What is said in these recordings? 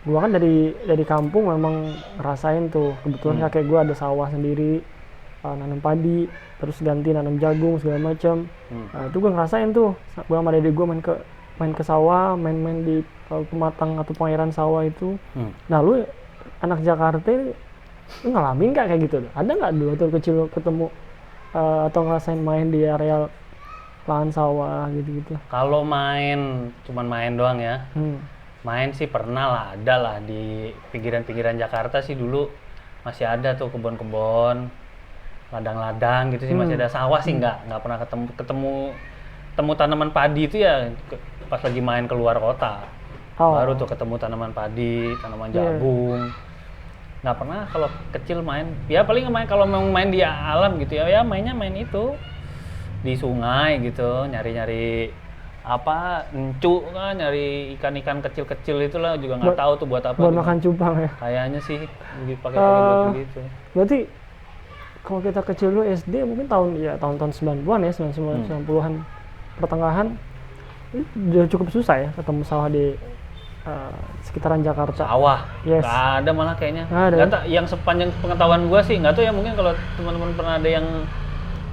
Gua kan dari kampung memang ngerasain tuh, kebetulan kakek gua ada sawah sendiri, nanam padi, terus ganti nanam jagung segala macam. Nah, itu gua ngerasain tuh, gua sama dedek gua main ke sawah, main-main di pematang atau pengairan sawah itu. Nah, lu anak Jakarta lu ngalamin nggak kayak gitu? Ada nggak dulu waktu kecil lu ketemu atau ngerasain main di area lahan sawah gitu-gitu? Kalau main, cuman main doang ya. Main sih pernah lah, ada lah di pinggiran-pinggiran Jakarta sih dulu masih ada tuh kebun-kebun, ladang-ladang gitu sih masih ada. Sawah sih nggak pernah ketemu tanaman padi itu ya pas lagi main keluar kota. Baru tuh ketemu tanaman padi, tanaman jagung. Nggak pernah kalau kecil main, ya paling main kalau mau main di alam gitu ya mainnya main itu di sungai gitu, nyari-nyari apa encu kan, nyari ikan-ikan kecil-kecil itulah, juga nggak tahu tuh buat apa. Buat makan cupang ya? Kayaknya sih dipakai buat begitu. Berarti kalau kita kecil dulu SD mungkin tahun-tahun 90-an ya, 90-an pertengahan udah cukup susah ya ketemu sawah di sekitaran Jakarta. Sawah? Yes. Nggak ada malah kayaknya. Nggak ada. Yang sepanjang pengetahuan gua sih nggak tahu ya, mungkin kalau teman-teman pernah ada yang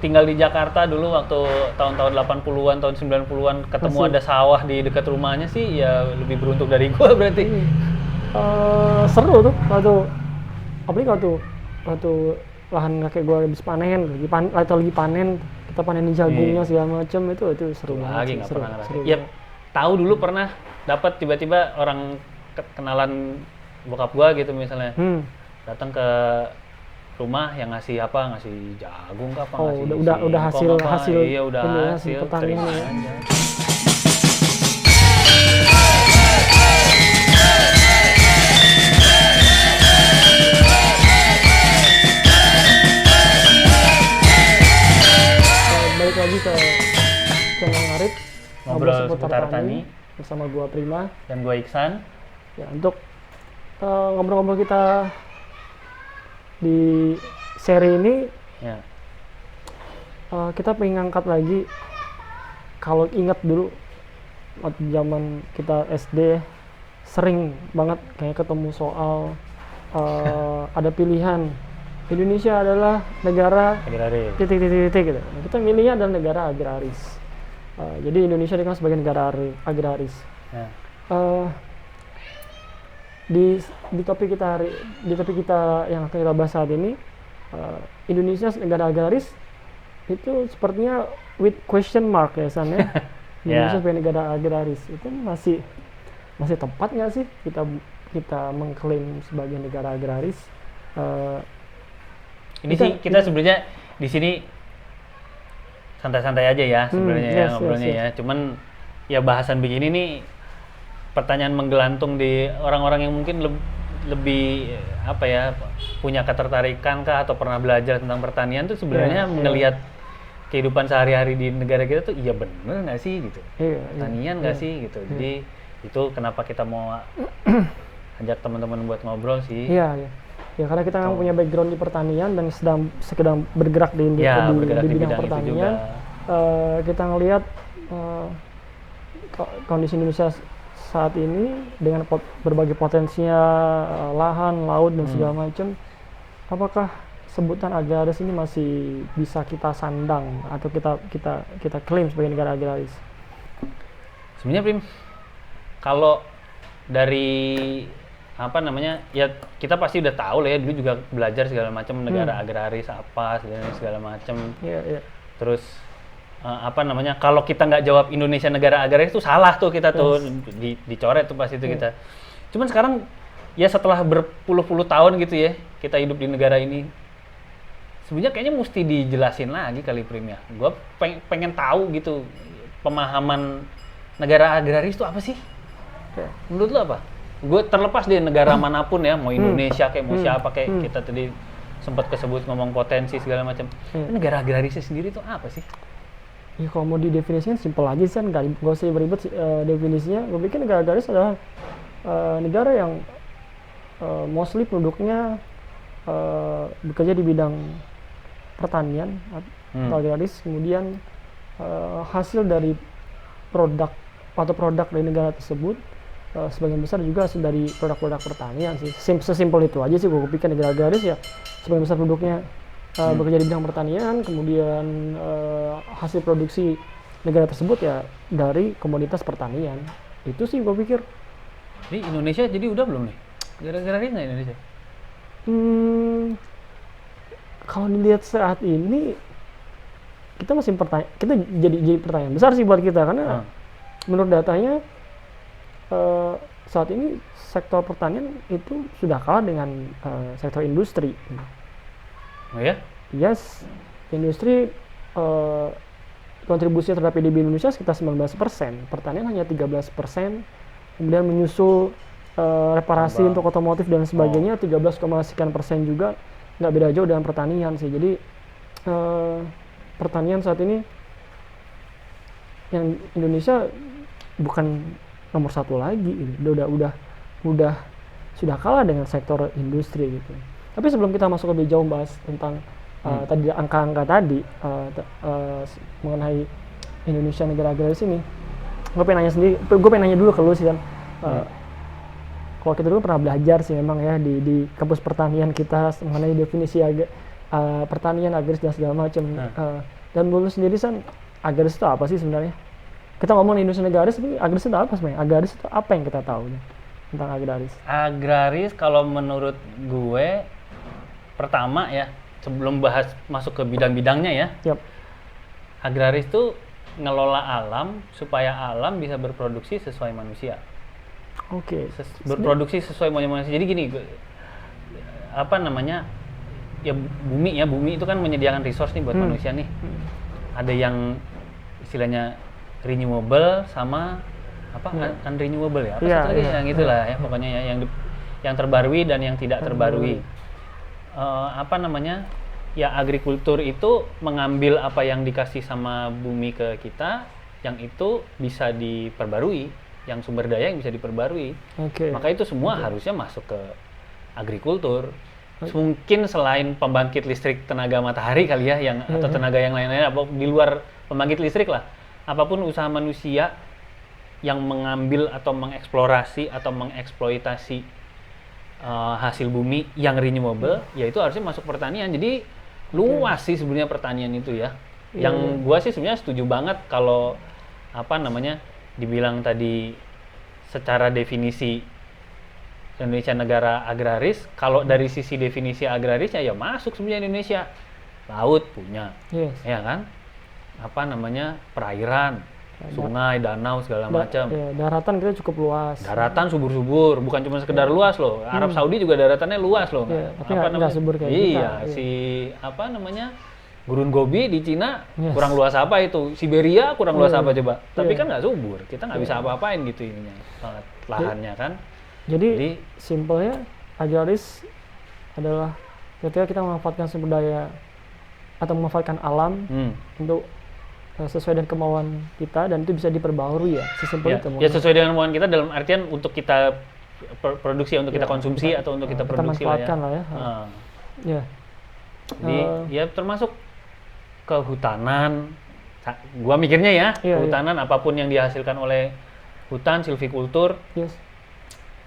tinggal di Jakarta dulu waktu tahun-tahun 80-an, tahun 90-an ketemu ada sawah di dekat rumahnya sih ya lebih beruntung dari gua berarti. Seru tuh apalagi waktu lahan kakek gua habis panen, lagi panen, kita panenin jagungnya segala macam, itu seru banget. Lagi nggak pernah ngerasain. Ya tahu dulu pernah dapat tiba-tiba orang kenalan bokap gua gitu misalnya, datang ke rumah yang ngasih jagung apa ngasih udah hasil iya udah hasil pertanian ya. Balik lagi ke channel Ngarip, ngobrol seputar tani bersama gua Prima dan gua Iksan. Ya, untuk ngobrol-ngobrol kita di seri ini ya. Kita pengen ngangkat lagi, kalau ingat dulu waktu zaman kita SD sering banget kayak ketemu soal ada pilihan Indonesia adalah negara titik gitu. Kita milihnya adalah negara agraris. Jadi Indonesia dikenal sebagai negara agraris. Ya. Di topik kita yang akan kita bahas saat ini, Indonesia negara agraris itu sepertinya with question mark ya San ya. Indonesia sebagai negara agraris itu masih tepat nggak sih kita mengklaim sebagai negara agraris? Ini sih kita sebenarnya di sini santai-santai aja ya sebenarnya ya ngobrolnya ya. Cuman ya bahasan begini nih pertanyaan menggelantung di orang-orang yang mungkin lebih apa ya, punya ketertarikan kah atau pernah belajar tentang pertanian tuh sebenarnya ngelihat kehidupan sehari-hari di negara kita tuh iya bener nggak sih gitu, pertanian nggak sih gitu. Jadi itu kenapa kita mau ajak teman-teman buat ngobrol sih. Ya karena kita memang punya background di pertanian dan sedang bergerak di bidang pertanian. Kita ngelihat kondisi Indonesia saat ini dengan berbagai potensinya lahan, laut dan segala macam, apakah sebutan agraris ini masih bisa kita sandang atau kita klaim sebagai negara agraris? Sebenarnya Prim, kalau dari apa namanya ya kita pasti udah tahu lah ya, dulu juga belajar segala macam negara agraris apa segala macam. Terus apa namanya kalau kita nggak jawab Indonesia negara agraris itu salah tuh kita tuh dicoret tuh pas itu kita. Cuman sekarang ya setelah berpuluh-puluh tahun gitu ya kita hidup di negara ini, sebenarnya kayaknya mesti dijelasin lagi kali Prim ya. Gue pengen tahu gitu pemahaman negara agraris itu apa sih? Menurut lo apa? Gue terlepas dari negara manapun ya, mau Indonesia kayak mau siapa kayak kita tadi sempat kesebut ngomong potensi segala macam. Negara agrarisnya sendiri itu apa sih? Ya kalau mau didefinisikan simpel aja sih, nggak usah beribet definisinya. Gue pikir negara agraris adalah negara yang mostly penduduknya bekerja di bidang pertanian atau agraris, kemudian hasil dari produk dari negara tersebut sebagian besar juga dari produk-produk pertanian sih. Sesimpel itu aja sih gue pikir negara agraris ya sebagian besar penduduknya bekerja di bidang pertanian, kemudian hasil produksi negara tersebut ya dari komoditas pertanian. Itu sih gue pikir. Jadi Indonesia jadi udah belum nih? Gara-gara ini nggak Indonesia? Kalau dilihat saat ini kita masih kita jadi pertanyaan besar sih buat kita karena menurut datanya saat ini sektor pertanian itu sudah kalah dengan sektor industri. Oh ya? Yes, industri kontribusi terhadap PDB Indonesia sekitar 19%, pertanian hanya 13%, kemudian menyusul reparasi untuk otomotif dan sebagainya 13, sekian persen juga, nggak beda jauh dengan pertanian sih. Jadi pertanian saat ini yang Indonesia bukan nomor satu lagi, udah sudah kalah dengan sektor industri gitu. Tapi sebelum kita masuk lebih jauh bahas tentang tadi angka-angka tadi mengenai Indonesia negara agraris ini, gue pengen nanya dulu ke lu sih kan. Kalau kita dulu pernah belajar sih memang ya di kampus pertanian kita mengenai definisi pertanian, agraris dan segala macam. Dan lu sendiri San, agraris itu apa sih sebenarnya? Kita ngomong Indonesia agraris, tapi agraris itu apa sebenarnya? Agraris itu apa yang kita tahu tentang agraris? Agraris kalau menurut gue pertama ya, sebelum bahas masuk ke bidang-bidangnya ya. Yep. Agraris itu ngelola alam supaya alam bisa berproduksi sesuai manusia. Oke. Berproduksi sesuai manusia. Jadi gini, apa namanya? Ya bumi itu kan menyediakan resource nih buat manusia nih. Ada yang istilahnya renewable sama apa unrenewable ya? Apa satu lagi yang itulah ya pokoknya ya yang terbarui dan yang tidak terbarui. Apa namanya? Ya agrikultur itu mengambil apa yang dikasih sama bumi ke kita, yang itu bisa diperbarui, yang sumber daya yang bisa diperbarui. Maka itu semua harusnya masuk ke agrikultur. Mungkin selain pembangkit listrik tenaga matahari kali ya, yang atau tenaga yang lain-lain, apa di luar pembangkit listrik lah, apapun usaha manusia yang mengambil atau mengeksplorasi atau mengeksploitasi hasil bumi yang renewable, ya itu harusnya masuk pertanian. Jadi luas sih sebenarnya pertanian itu ya. Yang gua sih sebenarnya setuju banget kalau apa namanya dibilang tadi secara definisi Indonesia negara agraris. Kalau dari sisi definisi agrarisnya ya masuk sebenarnya Indonesia. Laut punya, ya kan? Apa namanya perairan, sungai, danau segala macam. Daratan kita cukup luas. Daratan subur-subur, bukan cuma sekedar luas loh. Arab Saudi juga daratannya luas loh. Tapi nggak subur kayak kita. Si apa namanya Gurun Gobi di Cina kurang luas apa itu? Siberia kurang luas apa coba? Tapi kan nggak subur, kita nggak bisa apa-apain gitu ininya lahannya kan. Jadi simpelnya agraris adalah ketika kita memanfaatkan sumber daya atau memanfaatkan alam untuk sesuai dengan kemauan kita dan itu bisa diperbaharui ya, sesimpel itu. Ya sesuai dengan kemauan kita dalam artian untuk kita produksi, untuk kita konsumsi atau untuk kita produksi kita manfaatkan lah ya. Jadi ya termasuk kehutanan. Gua mikirnya ya, kehutanan apapun yang dihasilkan oleh hutan, silvikultur,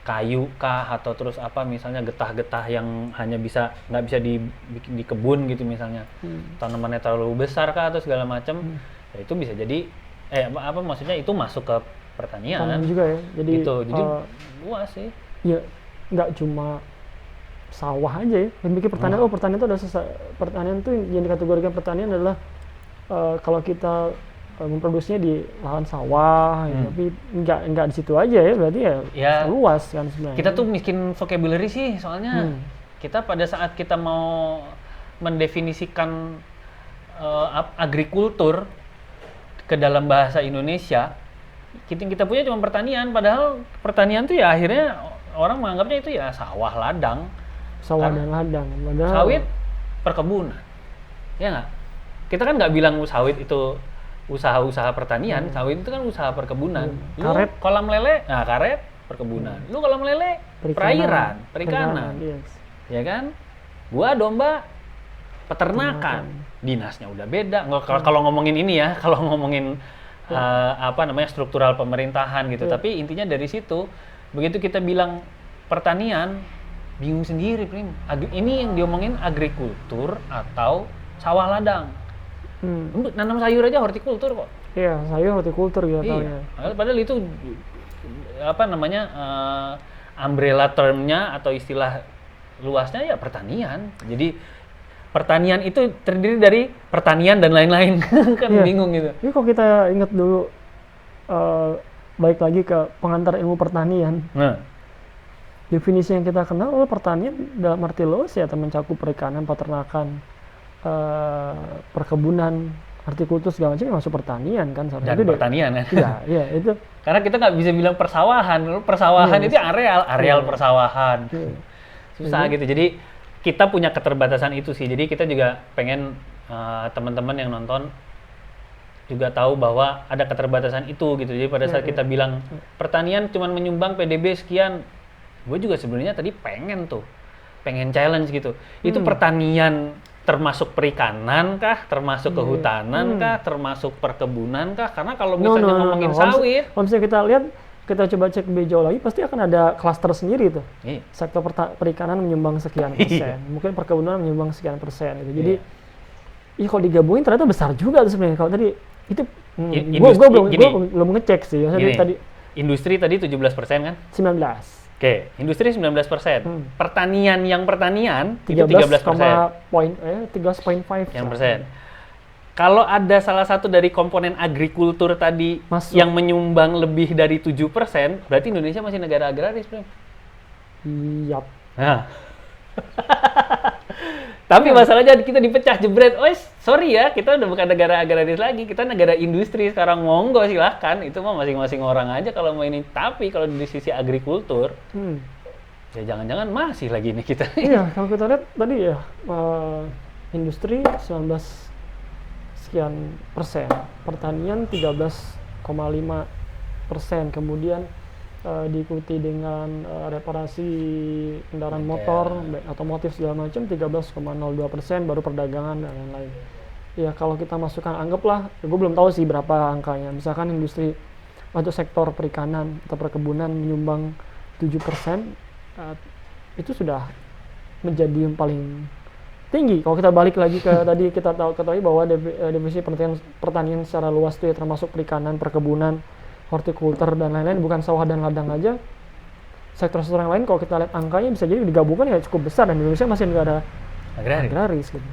kayu kah atau terus apa misalnya getah-getah yang hanya nggak bisa di kebun gitu misalnya, tanamannya terlalu besar kah atau segala macam, ya itu bisa jadi apa maksudnya itu masuk ke pertanian juga ya. Jadi gitu. Jadi luas sih. Ya nggak cuma sawah aja ya. Berpikir pertanian, pertanian itu pertanian itu yang dikategorikan pertanian adalah kalau kita memproduksinya di lahan sawah, tapi nggak di situ aja ya, berarti ya luas kan sebenarnya. Kita tuh miskin vocabulary sih, soalnya kita pada saat kita mau mendefinisikan agrikultur ke dalam bahasa Indonesia, kita punya cuma pertanian, padahal pertanian tuh ya akhirnya orang menganggapnya itu ya sawah ladang. Sawah dan ladang, padahal sawit perkebunan, ya nggak? Kita kan nggak bilang sawit itu usaha-usaha pertanian, sawit itu kan usaha perkebunan. Lu kolam lele, nah karet perkebunan. Lu kolam lele, perikanan. Ya kan? Gua domba, peternakan. Dinasnya udah beda. Kalau ngomongin ini ya, kalau ngomongin apa namanya struktural pemerintahan gitu. Tapi intinya dari situ begitu kita bilang pertanian, bingung sendiri, Prim. Ini yang diomongin agrikultur atau sawah ladang. Untuk nanam sayur aja hortikultur kok. Iya, sayur hortikultur gitu Iya. Padahal itu apa namanya umbrella termnya atau istilah luasnya ya pertanian. Jadi pertanian itu terdiri dari pertanian dan lain-lain. Kan bingung gitu. Ini kalau kita ingat dulu balik lagi ke pengantar ilmu pertanian. Nah, definisi yang kita kenal adalah pertanian dalam arti luas ya, mencakup perikanan, peternakan, perkebunan, hortikultur segala macam masuk pertanian kan. Dan itu pertanian kan. Iya, itu. Karena kita nggak bisa bilang persawahan. Persawahan itu areal persawahan. Susah gitu. Jadi kita punya keterbatasan itu sih. Jadi kita juga pengen teman-teman yang nonton juga tahu bahwa ada keterbatasan itu gitu. Jadi pada saat kita bilang pertanian cuma menyumbang PDB sekian, gue juga sebenarnya tadi pengen challenge gitu. Itu pertanian termasuk perikanan kah, termasuk kehutanan kah, termasuk perkebunan kah? Karena kalau misalnya ngomongin sawit, kalau misalnya kita lihat, kita coba cek lebih jauh lagi, pasti akan ada klaster sendiri tuh. Sektor perikanan menyumbang sekian persen, mungkin perkebunan menyumbang sekian persen gitu. Jadi kalau digabungin ternyata besar juga tuh sebenarnya. Kalau tadi itu gue belum ngecek sih. Tadi industri tadi 17% kan? 19. Oke, industri 19%. Pertanian itu 13,5 persen. Kalau ada salah satu dari komponen agrikultur tadi yang menyumbang lebih dari 7%, berarti Indonesia masih negara agraris, Bro. Iya. Nah. Tapi masalahnya kita dipecah jebret. Oh, sorry ya, kita udah bukan negara agraris lagi, kita negara industri sekarang. Monggo silahkan, itu mah masing-masing orang aja kalau mau ini. Tapi kalau di sisi agrikultur, ya jangan-jangan masih lagi nih kita. Iya, kalau kita lihat tadi ya, industri 19 sekian persen, pertanian 13,5%, kemudian diikuti dengan reparasi kendaraan motor, otomotif segala macam 13,02%, baru perdagangan dan lain-lain. Ya kalau kita masukkan, anggaplah, gue belum tahu sih berapa angkanya, misalkan industri atau sektor perikanan atau perkebunan menyumbang 7%, itu sudah menjadi yang paling tinggi. Kalau kita balik lagi ke tadi kita ketahui bahwa definisi pertanian secara luas itu ya, termasuk perikanan, perkebunan, hortikultur dan lain-lain, bukan sawah dan ladang aja. Sektor-sektor yang lain kalau kita lihat angkanya bisa jadi digabungkan ya cukup besar, dan Indonesia masih negara agraris gitu.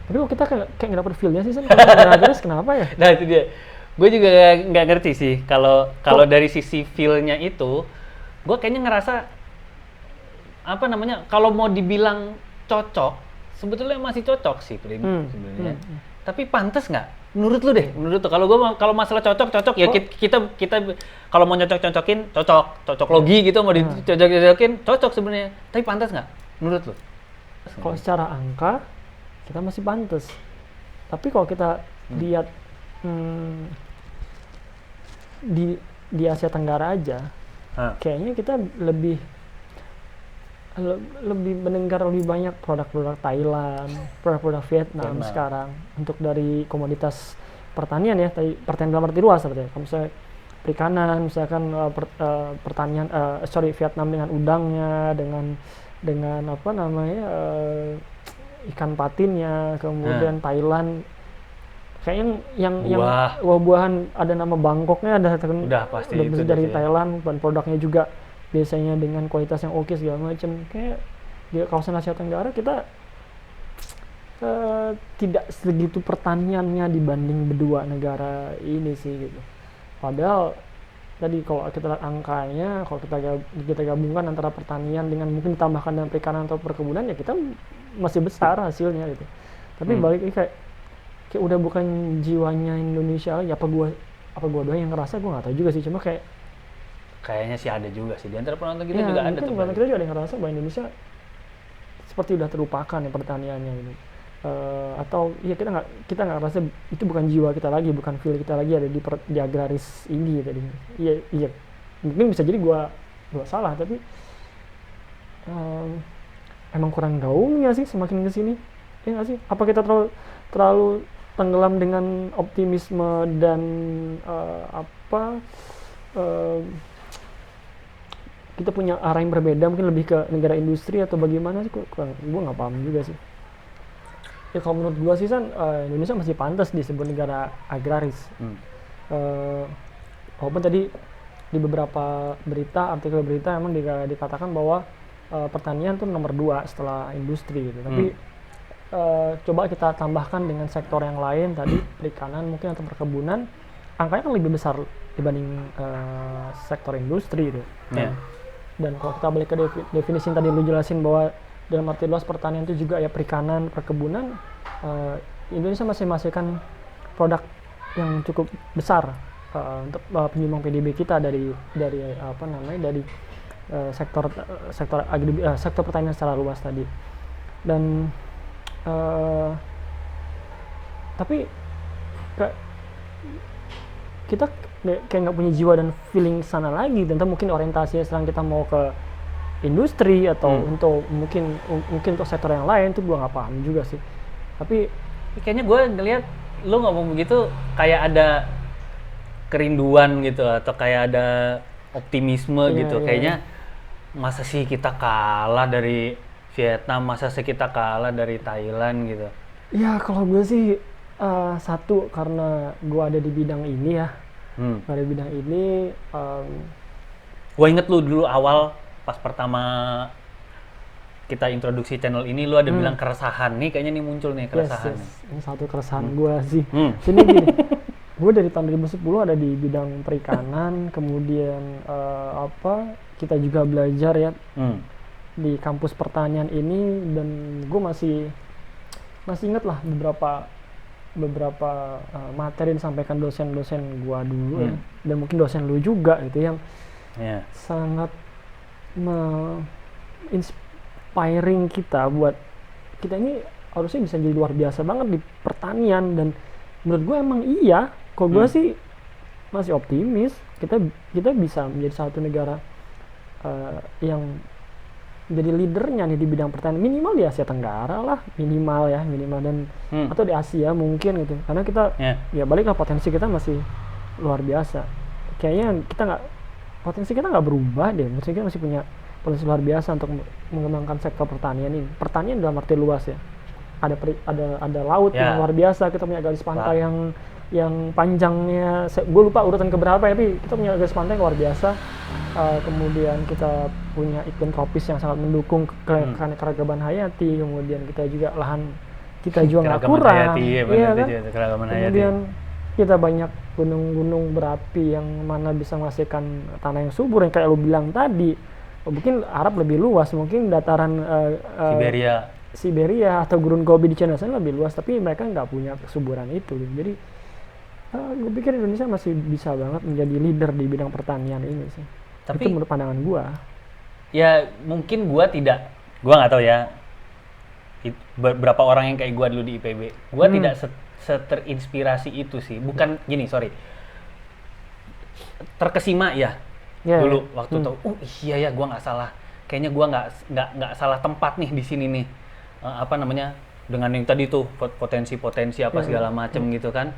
Tapi kok kita kayak nggak dapet feel-nya sih, kalau negara agraris kenapa ya? Nah itu dia. Gue juga nggak ngerti sih kalau dari sisi feel-nya itu, gue kayaknya ngerasa apa namanya, kalau mau dibilang cocok, sebetulnya masih cocok sih, Prim, sebenarnya. Tapi pantas nggak? Menurut lu deh, kalau masalah cocok ya kita kalau mau cocok-cocokin cocok logi gitu, mau dicocok-cocokin cocok sebenarnya. Tapi pantas nggak menurut lu? Kalau secara angka kita masih pantas. Tapi kalau kita lihat di Asia Tenggara aja, kayaknya kita lebih mendengar lebih banyak produk-produk Thailand, produk-produk Vietnam sekarang untuk dari komoditas pertanian ya, pertanian dalam arti luas seperti kalau misalnya perikanan, misalkan pertanian Vietnam dengan udangnya, dengan apa namanya ikan patinnya, kemudian Thailand kayaknya yang buah-buahan ada nama Bangkoknya, udah pasti itu dari Thailand, dan produknya juga biasanya dengan kualitas yang oke segala macam. Kayak di kawasan Asia Tenggara kita tidak segitu pertaniannya dibanding kedua negara ini sih gitu. Padahal tadi kalau kita lihat angkanya, kalau kita gabungkan antara pertanian dengan mungkin ditambahkan dengan perikanan atau perkebunan, ya kita masih besar hasilnya gitu. Tapi balik kayak udah bukan jiwanya Indonesia lagi. Apa gua doang yang ngerasa, gua nggak tahu juga sih, cuma kayaknya sih ada juga sih di antara penonton kita juga ada tuh. Penonton kita juga ada yang ngerasa bahwa Indonesia seperti udah terlupakan ya pertaniannya gitu. Atau ya kita nggak ngerasa itu bukan jiwa kita lagi, bukan feel kita lagi ada di agraris ini tadi. Iya mungkin bisa jadi gua salah, tapi emang kurang gaungnya sih semakin kesini. Ya nggak sih? Apa kita terlalu tenggelam dengan optimisme dan kita punya arah yang berbeda, mungkin lebih ke negara industri atau bagaimana sih? Gue nggak paham juga sih. Ya kalau menurut gue sih Indonesia masih pantas disebut negara agraris. Walaupun tadi di beberapa artikel berita emang dikatakan bahwa pertanian tuh nomor 2 setelah industri gitu. Tapi coba kita tambahkan dengan sektor yang lain tadi, perikanan mungkin atau perkebunan, angkanya kan lebih besar dibanding sektor industri gitu. Dan kalau kita balik ke definisi yang tadi lu jelasin bahwa dalam arti luas pertanian itu juga ya perikanan, perkebunan, Indonesia masih menghasilkan produk yang cukup besar untuk penyumbang PDB kita dari sektor pertanian secara luas tadi. Dan tapi kita kayak nggak punya jiwa dan feeling sana lagi, dan mungkin orientasinya sekarang kita mau ke industri atau untuk mungkin untuk sektor yang lain tuh gue nggak paham juga sih. Tapi kayaknya gue ngelihat lu ngomong begitu kayak ada kerinduan gitu atau kayak ada optimisme gitu. Kayaknya masa sih kita kalah dari Vietnam, masa sih kita kalah dari Thailand gitu. Ya kalau gue sih satu karena gue ada di bidang ini ya. Pada bidang ini gue inget lu dulu awal pas pertama kita introduksi channel ini, lu ada bilang keresahan nih, kayaknya nih muncul nih keresahan. Yes. Ini satu keresahan gue sih. Sini gini, gue dari tahun 2010 ada di bidang perikanan, kemudian kita juga belajar ya di kampus pertanian ini, dan gue masih inget lah beberapa materi yang disampaikan dosen-dosen gua dulu ya, dan mungkin dosen lu juga gitu yang sangat inspiring kita buat kita ini harusnya bisa jadi luar biasa banget di pertanian. Dan menurut gua emang iya, kok gua sih masih optimis kita bisa menjadi satu negara yang jadi leadernya nih di bidang pertanian, minimal di Asia Tenggara lah, minimal dan atau di Asia mungkin gitu, karena kita ya baliklah potensi kita masih luar biasa. Kayaknya potensi kita nggak berubah deh, maksudnya kita masih punya potensi luar biasa untuk mengembangkan sektor pertanian ini. Pertanian dalam arti luas ya, ada laut yang luar biasa, kita punya garis pantai yang panjangnya, gue lupa urutan keberapa ya, tapi kita punya garis pantai yang luar biasa. Kemudian kita punya iklim tropis yang sangat mendukung keragaman hayati. Kemudian kita juga lahan kita juga nggak kurang, kemudian kita banyak gunung-gunung berapi yang mana bisa menghasilkan tanah yang subur yang kayak lo bilang tadi. Mungkin Arab lebih luas, mungkin dataran Siberia atau gurun Gobi di China sana lebih luas, tapi mereka nggak punya kesuburan itu. Jadi gue pikir Indonesia masih bisa banget menjadi leader di bidang pertanian ini sih. Tapi itu menurut pandangan gue. Ya mungkin gue nggak tahu ya berapa orang yang kayak gue dulu di IPB. Gue tidak terinspirasi itu sih. Bukan gini, sorry. Terkesima ya dulu waktu itu. Oh iya ya, gue nggak salah. Kayaknya gue nggak salah tempat nih di sini nih. Dengan yang tadi tuh potensi-potensi apa segala macem gitu kan.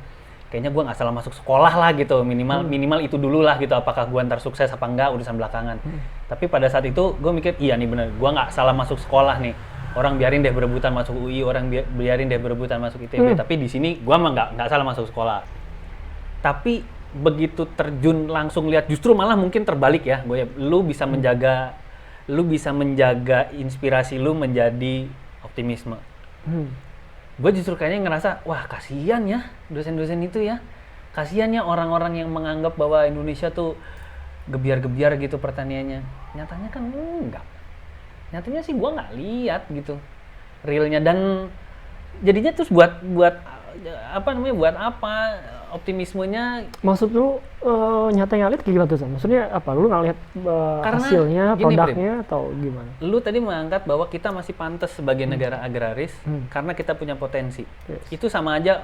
Kayaknya gue nggak salah masuk sekolah lah gitu, minimal itu dulu lah gitu. Apakah gue ntar sukses apa enggak urusan belakangan. Tapi pada saat itu gue mikir iya nih bener, gue nggak salah masuk sekolah nih. Orang biarin deh berebutan masuk UI, orang biarin deh berebutan masuk ITB. Tapi di sini gue mah nggak salah masuk sekolah. Tapi begitu terjun langsung lihat, justru malah mungkin terbalik ya. Lu bisa menjaga inspirasi lu menjadi optimisme. Gue justru kayaknya ngerasa, wah kasihan ya dosen-dosen itu ya. Kasihan ya orang-orang yang menganggap bahwa Indonesia tuh gebiar-gebiar gitu pertaniannya. Nyatanya kan enggak. Nyatanya sih gue nggak lihat gitu realnya, dan jadinya terus buat apa optimismenya. Maksud lu nyatanya lihat kayak gimana tuh? Maksudnya apa? Lu nggak lihat hasilnya, produknya, atau gimana? Lu tadi mengangkat bahwa kita masih pantas sebagai negara agraris karena kita punya potensi. Itu sama aja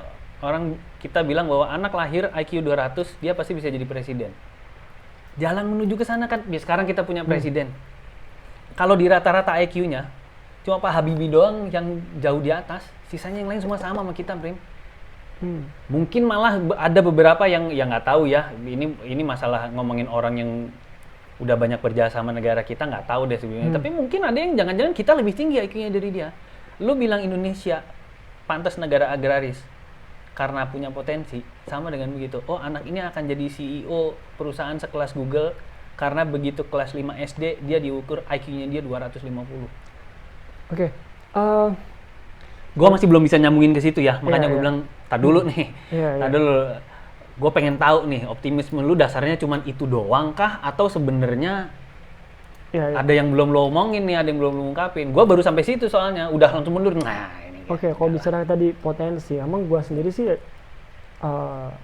kita bilang bahwa anak lahir IQ 200 dia pasti bisa jadi presiden. Jalan menuju ke sana kan. Sekarang kita punya presiden. Kalau di rata-rata IQ-nya cuma Pak Habibie doang yang jauh di atas, sisanya yang lain semua sama kita, Brim. Mungkin malah ada beberapa yang nggak tahu ya, ini masalah ngomongin orang yang udah banyak berjasa sama negara kita, nggak tahu deh sebenarnya. Tapi mungkin ada yang jangan-jangan kita lebih tinggi IQ-nya dari dia. Lu bilang Indonesia pantas negara agraris karena punya potensi, sama dengan begitu. Oh, anak ini akan jadi CEO perusahaan sekelas Google karena begitu kelas 5 SD dia diukur IQ-nya dia 250. Oke. Gua masih belum bisa nyambungin ke situ ya, makanya gue Iya. bilang, tak dulu nih. Iya. Tak dulu. Gue pengen tahu nih, optimisme lu dasarnya cuman itu doang kah? Atau sebenarnya Iya. ada yang belum lo omongin nih, ada yang belum lo ungkapin. Gue baru sampai situ soalnya, udah langsung mundur. Nah, ini. Oke, kalau bicara tadi potensi, emang gue sendiri sih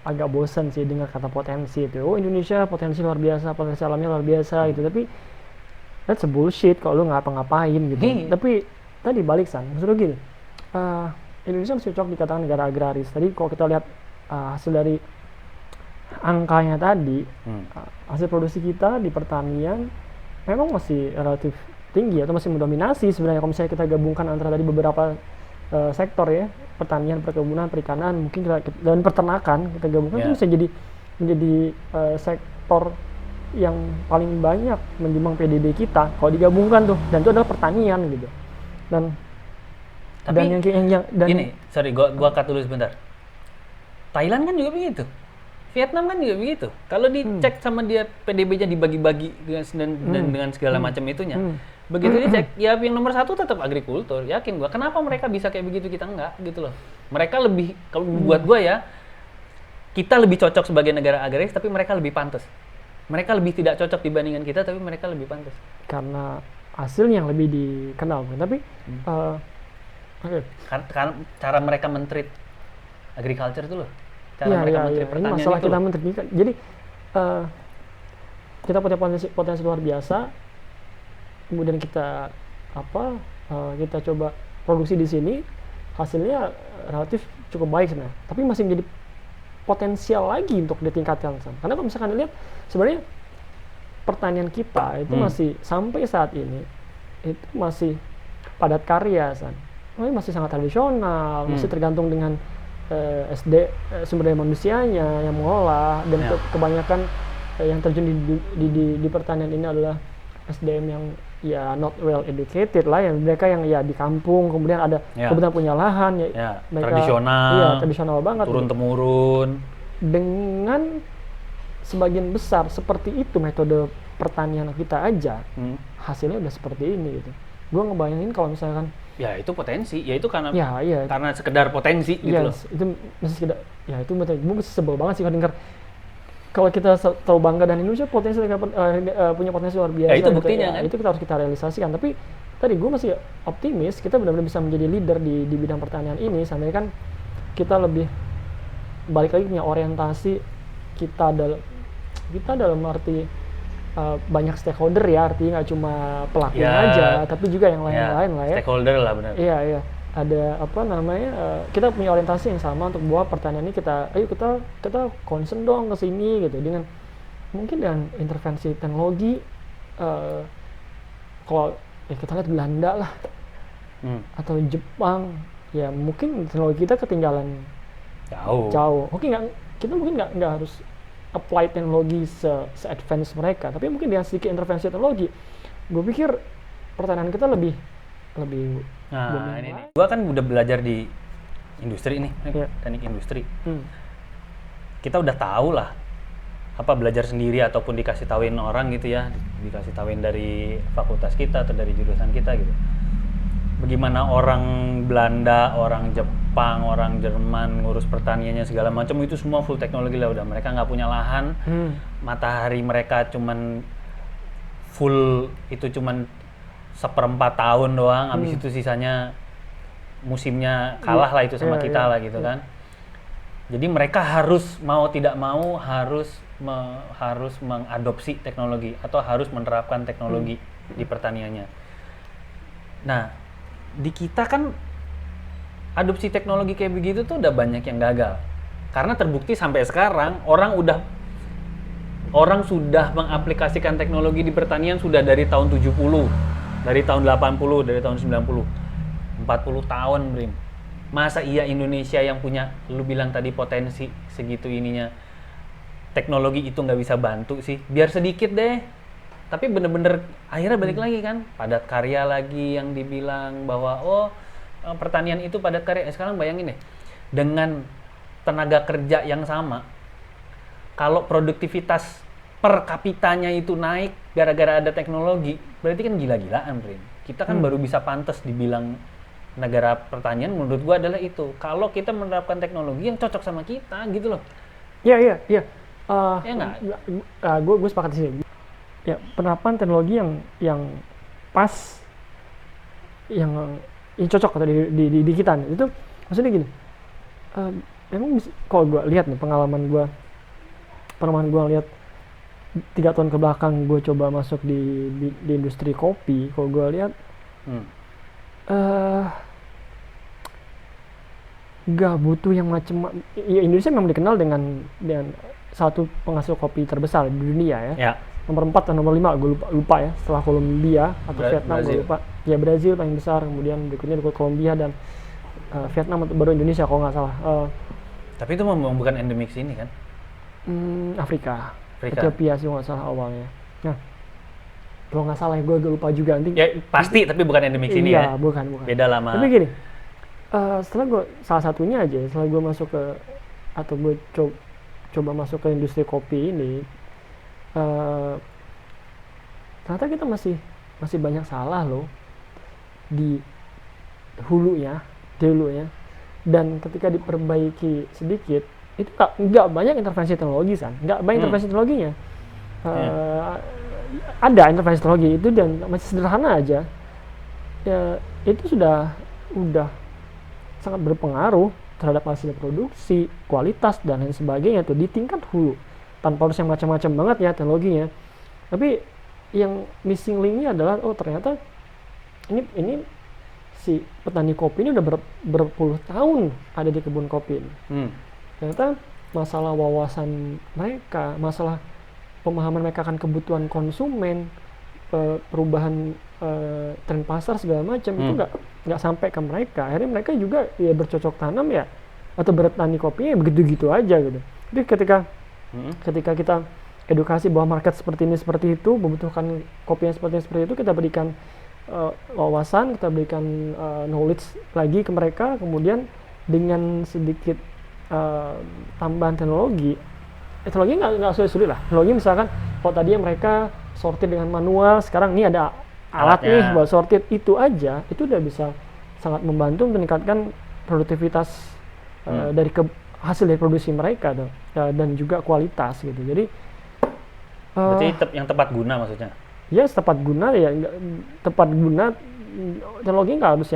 agak bosan sih dengar kata potensi itu. Oh, Indonesia potensi luar biasa, potensi alamnya luar biasa gitu. Tapi that's a bullshit kalau lu ngapa-ngapain gitu. Tapi tadi balik San, maksud lu gini, Indonesia masih cocok dikatakan negara agraris. Tadi kalau kita lihat hasil dari angkanya tadi, hasil produksi kita di pertanian memang masih relatif tinggi atau masih mendominasi sebenarnya kalau misalnya kita gabungkan antara tadi beberapa sektor ya, pertanian, perkebunan, perikanan, mungkin dan peternakan kita gabungkan itu bisa menjadi sektor yang paling banyak menyumbang PDB kita kalau digabungkan tuh, dan itu adalah pertanian gitu. Tapi Dan ini, sorry, gua cut dulu sebentar. Thailand kan juga begitu. Vietnam kan juga begitu. Kalau dicek sama dia PDB-nya dibagi-bagi dengan segala macam itunya. Begitu dicek, ya yang nomor 1 tetap agrikultur. Yakin gua. Kenapa mereka bisa kayak begitu, kita enggak gitu loh. Mereka lebih, kalau buat gua ya, kita lebih cocok sebagai negara agraris, tapi mereka lebih pantas. Mereka lebih tidak cocok dibandingkan kita, tapi mereka lebih pantas. Karena hasilnya yang lebih dikenal. Tapi Karena cara mereka men-treat agriculture itu loh. Cara mereka menteri pertanian masalah itu kita menteri. Jadi kita punya potensi luar biasa, kemudian kita kita coba produksi di sini, hasilnya relatif cukup baik sebenarnya, tapi masih menjadi potensial lagi untuk ditingkatkan. Karena kalau misalkan dilihat sebenarnya pertanian kita itu masih sampai saat ini itu masih padat karya, masih sangat tradisional, masih tergantung dengan sumber daya manusianya yang mengolah, dan kebanyakan yang terjun di pertanian ini adalah SDM yang ya not well educated lah, yang mereka yang ya di kampung, kemudian ada kebetulan punya lahan mereka tradisional banget, turun temurun. Dengan sebagian besar seperti itu metode pertanian kita aja, hasilnya udah seperti ini gitu. Gue ngebayangin kalau misalkan ya itu potensi, ya itu karena karena sekedar potensi gitu loh. Itu masih sekedar, ya itu betul. Gue sebel banget sih kalau dengar, kalau kita tahu bangga dan Indonesia punya potensi luar biasa. Ya itu buktinya kan. Itu kita harus kita realisasikan. Tapi tadi gue masih optimis kita benar-benar bisa menjadi leader di bidang pertanian ini, sampai kan kita lebih balik lagi punya orientasi kita dalam arti banyak stakeholder ya, artinya nggak cuma pelakunya aja, tapi juga yang lain-lain lah ya. Stakeholder lah benar. Iya. Ada kita punya orientasi yang sama untuk bahwa pertanian ini kita concern dong ke sini gitu, dengan mungkin dengan intervensi teknologi. Kalau kita lihat Belanda lah atau Jepang, ya mungkin teknologi kita ketinggalan jauh. Kita mungkin nggak harus apply teknologi se-advance mereka, tapi mungkin dengan sedikit intervensi teknologi, gue pikir pertanian kita lebih nah ini nih. Gue kan udah belajar di industri nih, teknik industri. Kita udah tahu lah belajar sendiri ataupun dikasih tauin orang gitu ya, dikasih tauin dari fakultas kita atau dari jurusan kita gitu, bagaimana orang Belanda, orang Jepang, orang Jerman ngurus pertaniannya segala macam, itu semua full teknologi lah udah. Mereka nggak punya lahan, matahari mereka cuman full itu cuman 1/4 tahun doang, habis itu sisanya musimnya kalah lah itu sama kita lah gitu kan. Jadi mereka harus mau tidak mau harus mengadopsi teknologi atau harus menerapkan teknologi di pertaniannya. Nah, di kita kan adopsi teknologi kayak begitu tuh udah banyak yang gagal. Karena terbukti sampai sekarang orang sudah mengaplikasikan teknologi di pertanian sudah dari tahun 70, dari tahun 80, dari tahun 90. 40 tahun, Brim. Masa iya Indonesia yang punya, lu bilang tadi potensi segitu ininya, teknologi itu nggak bisa bantu sih? Biar sedikit deh. Tapi bener-bener akhirnya balik lagi kan, padat karya lagi yang dibilang bahwa pertanian itu padat karya. Sekarang bayangin deh, dengan tenaga kerja yang sama, kalau produktivitas per kapitanya itu naik gara-gara ada teknologi, berarti kan gila-gilaan, Brin. Kita kan baru bisa pantas dibilang negara pertanian, menurut gua adalah itu. Kalau kita menerapkan teknologi yang cocok sama kita, gitu loh. Iya. Ya nggak? Gue sepakat di sini. Ya, penerapan teknologi yang pas, yang cocok atau di kita nih. Itu maksudnya gini. Emang kalau gue lihat nih pengalaman gue lihat 3 tahun ke belakang gue coba masuk di industri kopi. Kalau gue lihat nggak butuh yang ya Indonesia memang dikenal dengan satu penghasil kopi terbesar di dunia ya. Nomor 4 atau nomor 5 gue lupa ya, setelah Kolombia atau Vietnam gue lupa. Ya Brazil paling besar, kemudian berikutnya Kolombia dan Vietnam atau baru Indonesia kalau nggak salah. Tapi itu memang bukan endemik sini kan? Afrika. Ethiopia sih nggak salah awalnya. Nah, kalau nggak salah gue lupa juga nanti. Ya pasti, tapi bukan endemik sini ya? Iya, bukan. Beda lama. Tapi gini, setelah gue salah satunya aja, setelah gue masuk ke atau gue coba masuk ke industri kopi ini, ternyata kita masih banyak salah loh di hulunya, dan ketika diperbaiki sedikit itu nggak banyak intervensi teknologi nggak banyak intervensi teknologinya. Ada intervensi teknologi itu dan masih sederhana aja ya, itu udah sangat berpengaruh terhadap hasil produksi, kualitas dan lain sebagainya tuh di tingkat hulu, tanpa harus yang macam-macam banget ya teknologinya. Tapi yang missing linknya adalah ternyata ini si petani kopi ini udah berpuluh tahun ada di kebun kopi ini. Ternyata masalah wawasan mereka, masalah pemahaman mereka akan kebutuhan konsumen, perubahan tren pasar segala macam itu nggak sampai ke mereka. Akhirnya mereka juga ya bercocok tanam ya atau bertani kopinya ya begitu-gitu aja gitu. Jadi ketika kita edukasi bahwa market seperti ini seperti itu membutuhkan kopi yang seperti itu, kita berikan wawasan, kita berikan knowledge lagi ke mereka, kemudian dengan sedikit tambahan teknologi nggak sulit lah. Teknologi misalkan kalau tadinya mereka sortir dengan manual, sekarang ini ada alat nih buat sortir, itu aja itu udah bisa sangat membantu meningkatkan produktivitas dari hasil dari produksi mereka dan juga kualitas gitu. Jadi berarti yang tepat guna maksudnya? Ya tepat guna ya, tepat guna teknologi nggak harus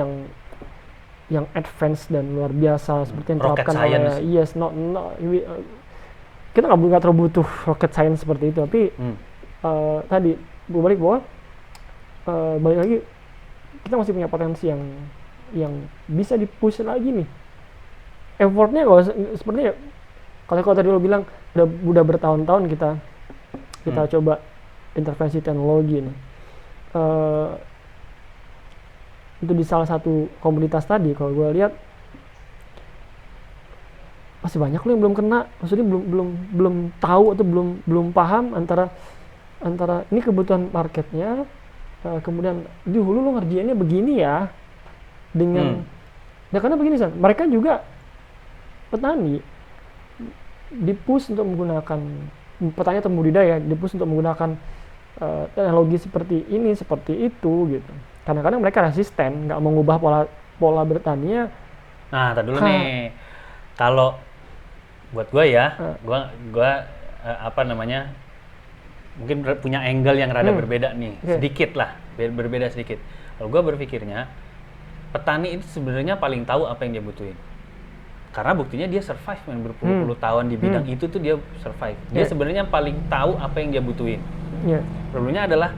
yang advance dan luar biasa seperti yang diterapkan oleh kita nggak terlalu butuh rocket science seperti itu, tapi tadi gue balik lagi kita masih punya potensi yang bisa dipush lagi nih. Effortnya sepertinya kalau tadi lo bilang udah bertahun-tahun kita coba intervensi teknologi nih. Itu di salah satu komunitas tadi kalau gue lihat masih banyak loh yang belum kena, maksudnya belum tahu atau belum paham antara ini kebutuhan marketnya, kemudian di hulu lo ngerjainnya begini ya dengan karena begini mereka juga petani dipush untuk menggunakan petani atau budidaya dipush untuk menggunakan teknologi seperti ini seperti itu gitu. Kadang-kadang mereka resisten, nggak mengubah pola bertaninya. Nah, tadi dulu nih, kalau buat gue ya, gue mungkin punya angle yang rada berbeda nih, sedikit lah, berbeda sedikit. Kalau gue berpikirnya, petani itu sebenarnya paling tahu apa yang dia butuhin. Karena buktinya dia survive berpuluh-puluh tahun di bidang itu tuh dia survive. Dia sebenarnya paling tahu apa yang dia butuhin. Problemnya adalah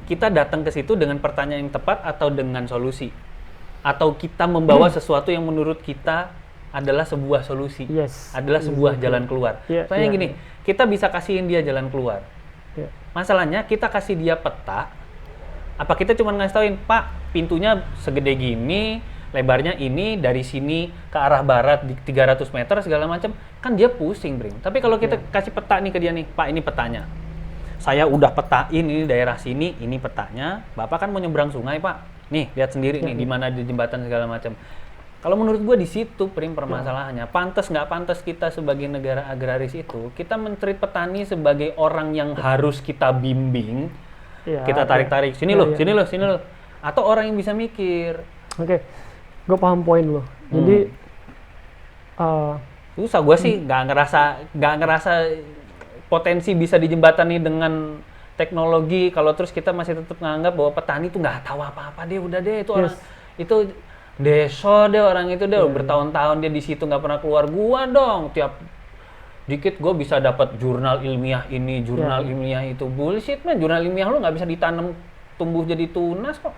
kita datang ke situ dengan pertanyaan yang tepat atau dengan solusi, atau kita membawa sesuatu yang menurut kita adalah sebuah solusi, adalah sebuah jalan keluar. Soalnya gini, kita bisa kasihin dia jalan keluar. Masalahnya kita kasih dia peta, apa kita cuma ngasih tauin, Pak, pintunya segede gini, lebarnya ini, dari sini ke arah barat di 300 meter segala macam, kan dia pusing, Bring. Tapi kalau kita kasih peta nih ke dia nih, Pak, ini petanya. saya udah petain ini daerah sini, ini petanya, Bapak kan mau nyebrang sungai Pak, nih lihat sendiri nih di mana di jembatan segala macam. Kalau menurut gue di situ permasalahannya, pantas nggak pantas kita sebagai negara agraris itu, kita men-treat petani sebagai orang yang harus kita bimbing, kita tarik-tarik, sini loh, sini loh, atau orang yang bisa mikir. Oke, gue paham poin lo. Jadi susah gue sih nggak ngerasa potensi bisa dijembatani dengan teknologi kalau terus kita masih tetap menganggap bahwa petani itu nggak tahu apa-apa deh, udah deh itu orang itu deso deh orang itu deh bertahun-tahun dia di situ nggak pernah keluar. Gua dong tiap dikit gue bisa dapat jurnal ilmiah ini, jurnal ilmiah itu. Bullshit man, jurnal ilmiah lu nggak bisa ditanam tumbuh jadi tunas kok.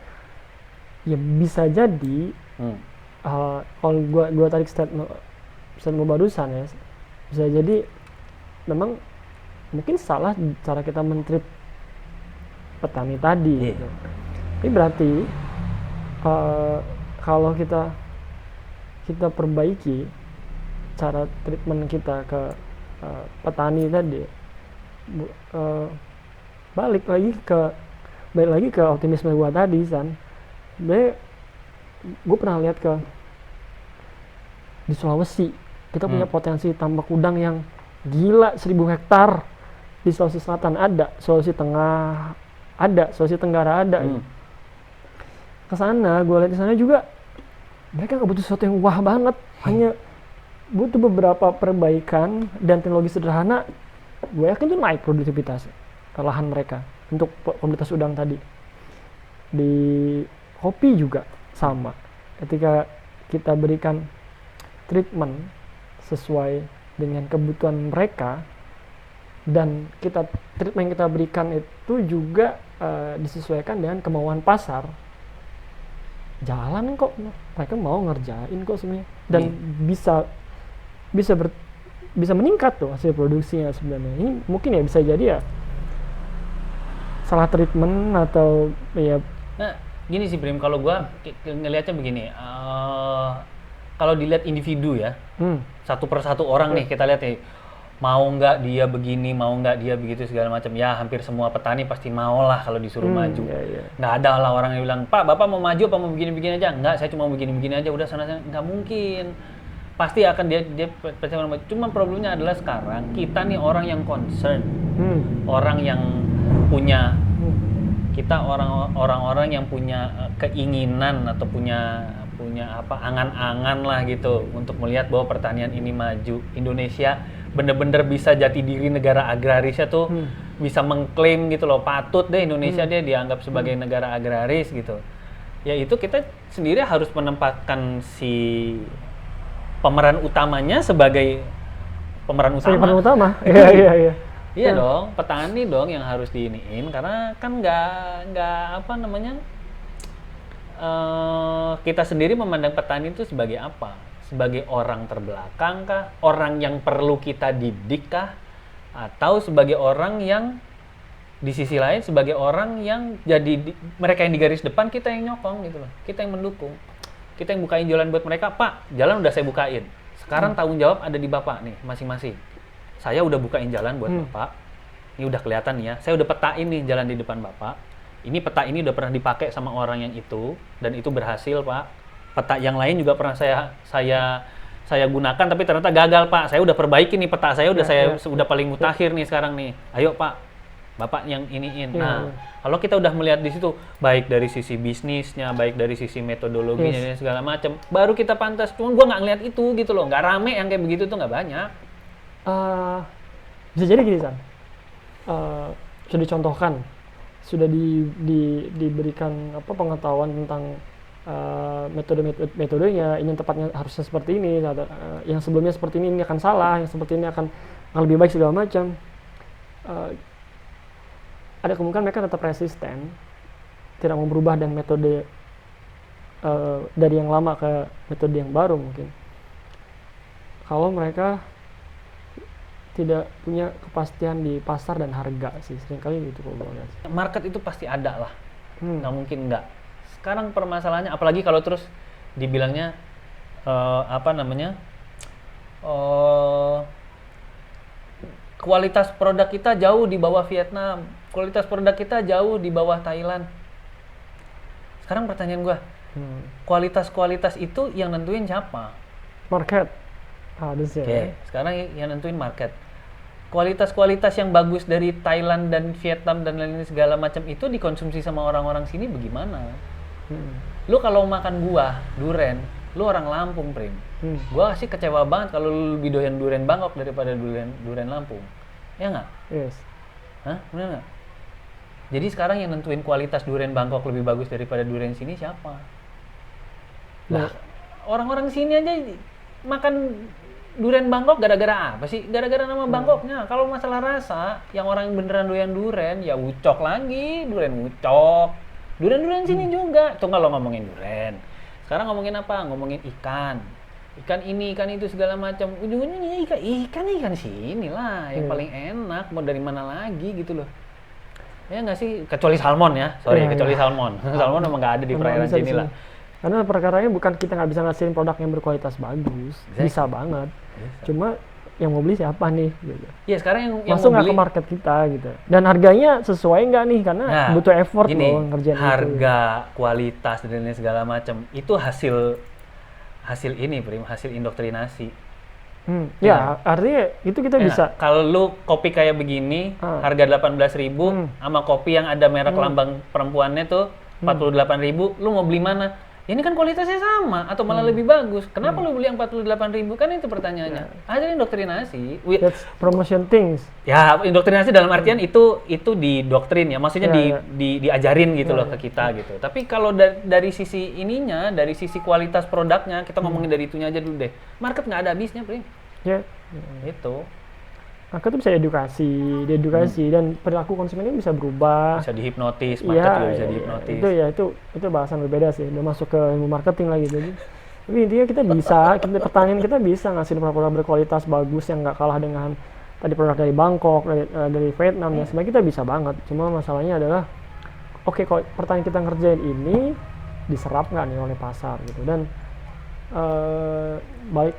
Ya bisa jadi kalau gua tarik statement barusan ya, bisa jadi memang mungkin salah cara kita men-treat petani tadi gitu. Ini berarti kalau kita perbaiki cara treatment kita ke petani tadi, balik lagi ke optimisme gua tadi San. Gue pernah lihat di Sulawesi kita punya potensi tambak udang yang gila, 1.000 hektar. Di Sulawesi Selatan ada, Sulawesi Tengah ada, Sulawesi Tenggara ada. Kesana, gue lihat di sana juga mereka nggak butuh sesuatu yang wah banget, hanya butuh beberapa perbaikan dan teknologi sederhana. Gue yakin tuh naik produktivitas lahan mereka untuk komoditas udang tadi. Di kopi juga sama. Ketika kita berikan treatment sesuai dengan kebutuhan mereka, dan treatment yang kita berikan itu juga disesuaikan dengan kemauan pasar, jalan kok, mereka mau ngerjain kok sebenarnya, dan bisa meningkat tuh hasil produksinya sebenarnya. Ini mungkin ya bisa jadi ya salah treatment atau ya. Nah gini sih Brim, kalau gua ngelihatnya begini, kalau dilihat individu ya, satu persatu orang nih kita lihat nih, mau nggak dia begini, mau nggak dia begitu segala macam, ya hampir semua petani pasti mau lah kalau disuruh maju. Nggak ada lah orang yang bilang, Pak Bapak mau maju apa mau begini-begini aja? Nggak, saya cuma begini-begini aja, udah sana, nggak mungkin. Pasti akan dia pasti akan maju. Cuma problemnya adalah sekarang kita nih orang yang concern, orang yang punya, kita orang-orang yang punya keinginan atau punya apa angan-angan lah gitu untuk melihat bahwa pertanian ini maju. Indonesia bener-bener bisa jati diri negara agrarisnya tuh bisa mengklaim gitu loh, patut deh Indonesia dia dianggap sebagai negara agraris gitu. Ya itu kita sendiri harus menempatkan si pemeran utamanya sebagai pemeran utama. Iya. Iya dong, petani dong yang harus diiniin, karena kan nggak apa namanya, kita sendiri memandang petani itu sebagai apa? Sebagai orang terbelakang kah? Orang yang perlu kita didik kah? Atau sebagai orang yang di sisi lain sebagai orang yang jadi mereka yang di garis depan, kita yang nyokong gitu loh, kita yang mendukung, kita yang bukain jalan buat mereka. Pak, jalan udah saya bukain, sekarang tanggung jawab ada di Bapak nih masing-masing. Saya udah bukain jalan buat Bapak, ini udah kelihatan nih ya, saya udah petain nih jalan di depan Bapak. Ini peta ini udah pernah dipakai sama orang yang itu, dan itu berhasil Pak. Peta yang lain juga pernah saya gunakan, tapi ternyata gagal Pak. Saya udah perbaiki nih peta saya, udah paling mutakhir nih sekarang nih. Ayo Pak, Bapak yang iniin. Nah, kalau kita udah melihat di situ, baik dari sisi bisnisnya, baik dari sisi metodologinya dan segala macam, baru kita pantas. Cuman gua nggak ngeliat itu gitu loh, nggak rame yang kayak begitu tuh, nggak banyak. Bisa jadi gini San, sudah dicontohkan, sudah diberikan apa pengetahuan tentang metodenya, ini tepatnya harusnya seperti ini, yang sebelumnya seperti ini akan salah, yang seperti ini akan lebih baik segala macam. Ada kemungkinan mereka tetap resisten, tidak mau berubah dan metode dari yang lama ke metode yang baru mungkin. Kalau mereka tidak punya kepastian di pasar dan harga sih, seringkali gitu kalau gue lihat. Market itu pasti ada lah, nggak mungkin nggak. Sekarang permasalahannya, apalagi kalau terus dibilangnya kualitas produk kita jauh di bawah Vietnam, kualitas produk kita jauh di bawah Thailand. Sekarang pertanyaan gua, kualitas itu yang nentuin siapa? Market harusnya. Oke, sekarang yang nentuin market. Kualitas yang bagus dari Thailand dan Vietnam dan lain-lain segala macam itu dikonsumsi sama orang-orang sini bagaimana? Lu kalau makan buah, duren, lu orang Lampung, Prim. Gua sih kecewa banget kalau lu lebih doyan duren Bangkok daripada duren Lampung. Ya nggak? Yes. Hah? Bener nggak? Jadi sekarang yang nentuin kualitas duren Bangkok lebih bagus daripada duren sini siapa? Lah, orang-orang sini aja makan duren Bangkok gara-gara apa sih? Gara-gara nama Bangkoknya. Kalau masalah rasa, yang orang beneran doyan duren, ya ucok lagi, duren ucok. Duren sini juga. Itu kalau ngomongin duren. Sekarang ngomongin apa? Ngomongin ikan. Ikan ini, ikan itu segala macam. Ujung-ujungnya ikan sini lah yang paling enak. Mau dari mana lagi gitu loh. Ya nggak sih? Kecuali salmon ya. Sorry, kecuali salmon. Salmon emang nggak ada di perairan sini lah. Karena perkaranya bukan kita nggak bisa ngasihin produk yang berkualitas bagus, bisa banget. Cuma yang mau beli siapa nih? Gitu. Iya sekarang yang masuk nggak ke market kita gitu. Dan harganya sesuai nggak nih? Karena butuh effort loh ngerjain harga, itu. Kualitas dan lain segala macam itu hasil ini, Prim, hasil indoktrinasi. Ya, artinya itu kita bisa. Kalau lu kopi kayak begini, harga 18.000 sama kopi yang ada merek lambang perempuannya tuh 48.000, lu mau beli mana? Ini kan kualitasnya sama atau malah lebih bagus. Kenapa lu beli yang 48.000? Kan itu pertanyaannya. Ada indoktrinasi. That's promotion things. Ya, indoktrinasi dalam artian itu didoktrin ya. Maksudnya diajarin gitu loh ke kita gitu. Tapi kalau dari sisi ininya, dari sisi kualitas produknya, kita ngomongin dari itunya aja dulu deh. Market nggak ada habisnya, Prim. Ya. Itu. Market itu bisa diedukasi dan perilaku konsumennya bisa berubah. Bisa dihipnotis, market juga bisa dihipnotis. Itu bahasan berbeda sih. Udah masuk ke ilmu marketing lagi jadi. Tapi intinya pertanian kita bisa ngasih produk berkualitas bagus yang nggak kalah dengan tadi produk dari Bangkok, dari Vietnam dan sebagainya kita bisa banget. Cuma masalahnya adalah kalau pertanian kita ngerjain ini diserap nggak nih oleh pasar gitu dan baik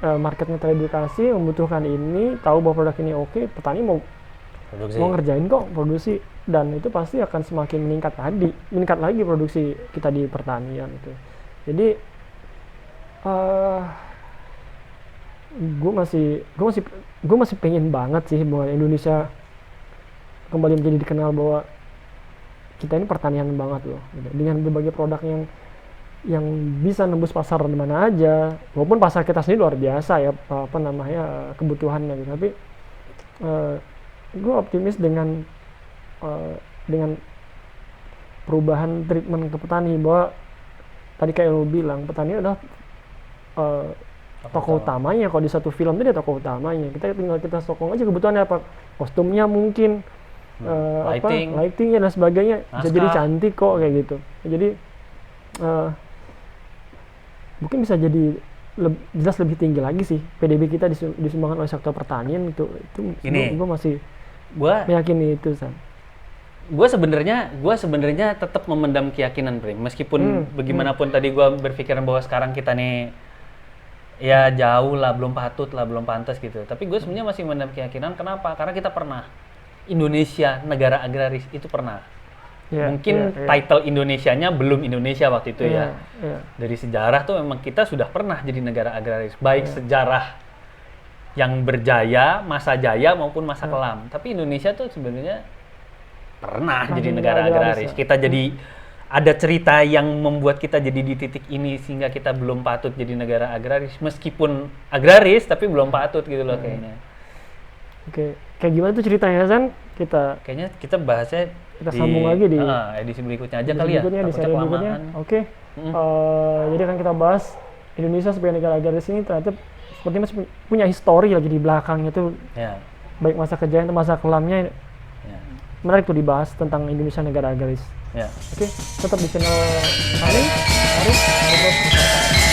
marketnya teredukasi membutuhkan ini, tahu bahwa produk ini oke, petani mau ngerjain kok produksi dan itu pasti akan semakin meningkat lagi produksi kita di pertanian itu. Jadi gue masih pengen banget sih bahwa Indonesia kembali menjadi dikenal bahwa kita ini pertanian banget loh gitu. Dengan berbagai produk yang bisa nembus pasar di mana aja, walaupun pasar kita sendiri luar biasa ya kebutuhannya gitu. Tapi gue optimis dengan perubahan treatment ke petani bahwa tadi kayak lo bilang petani adalah tokoh utamanya. Kalau di satu film itu dia tokoh utamanya. Kita sokong aja kebutuhannya apa, kostumnya mungkin lightingnya dan sebagainya bisa jadi cantik kok kayak gitu. Jadi mungkin bisa jadi jelas lebih tinggi lagi sih PDB kita disumbangkan oleh sektor pertanian itu gue masih meyakini itu San. Gue sebenarnya tetap memendam keyakinan, Prim. Meskipun bagaimanapun tadi gue berpikiran bahwa sekarang kita nih ya jauh lah, belum patut lah, belum pantas gitu. Tapi gue sebenarnya masih memendam keyakinan. Kenapa? Karena kita pernah Indonesia negara agraris itu pernah. Mungkin title Indonesianya belum Indonesia waktu itu ya. Dari sejarah tuh memang kita sudah pernah jadi negara agraris, baik sejarah yang berjaya, masa jaya maupun masa kelam. Tapi Indonesia tuh sebenarnya pernah jadi negara agraris. Kita jadi ada cerita yang membuat kita jadi di titik ini sehingga kita belum patut jadi negara agraris, meskipun agraris tapi belum patut gitu loh kayaknya. Oke, kayak gimana tuh ceritanya San? Kayaknya kita bahasnya kita sambung lagi di edisi berikutnya aja kali ya. Di seri berikutnya. Oke. Jadi akan kita bahas Indonesia sebagai negara agraris ini ternyata sepertinya masih punya histori lagi di belakangnya tuh. Baik masa kejayaan atau masa kelamnya. Menarik tuh dibahas tentang Indonesia negara agraris. Oke, tetap di channel kami. Mari ngobrol.